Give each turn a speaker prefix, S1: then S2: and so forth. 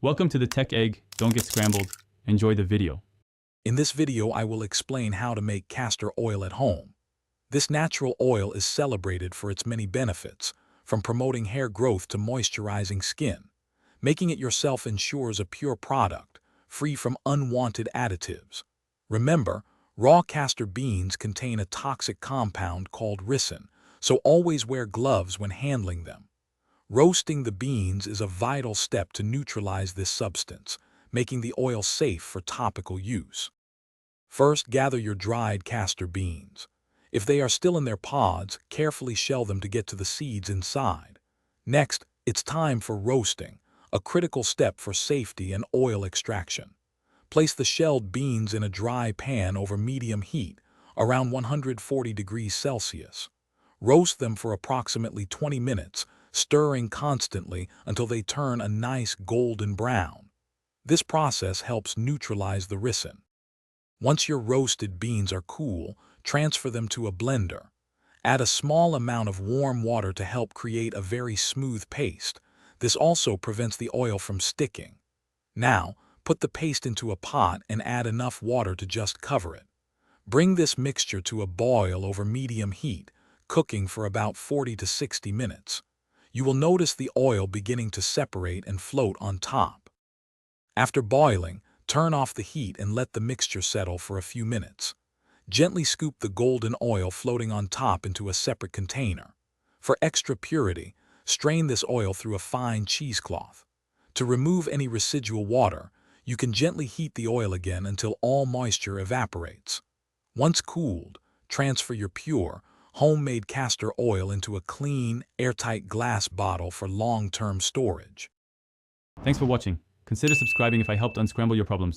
S1: Welcome to the Tech Egg. Don't get scrambled. Enjoy the video.
S2: In this video, I will explain how to make castor oil at home. This natural oil is celebrated for its many benefits, from promoting hair growth to moisturizing skin. Making it yourself ensures a pure product, free from unwanted additives. Remember, raw castor beans contain a toxic compound called ricin, so always wear gloves when handling them. Roasting the beans is a vital step to neutralize this substance, making the oil safe for topical use. First, gather your dried castor beans. If they are still in their pods, carefully shell them to get to the seeds inside. Next, it's time for roasting, a critical step for safety and oil extraction. Place the shelled beans in a dry pan over medium heat, around 140 degrees Celsius. Roast them for approximately 20 minutes, stirring constantly until they turn a nice golden brown. This process helps neutralize the ricin. Once your roasted beans are cool, transfer them to a blender. Add a small amount of warm water to help create a very smooth paste. This also prevents the oil from sticking. Now, put the paste into a pot and add enough water to just cover it. Bring this mixture to a boil over medium heat, cooking for about 40 to 60 minutes. You will notice the oil beginning to separate and float on top. After boiling, turn off the heat and let the mixture settle for a few minutes. Gently scoop the golden oil floating on top into a separate container. For extra purity, strain this oil through a fine cheesecloth. To remove any residual water, you can gently heat the oil again until all moisture evaporates. Once cooled, transfer your pure, homemade castor oil into a clean, airtight glass bottle for long-term storage.
S1: Thanks for watching. Consider subscribing if I helped unscramble your problems.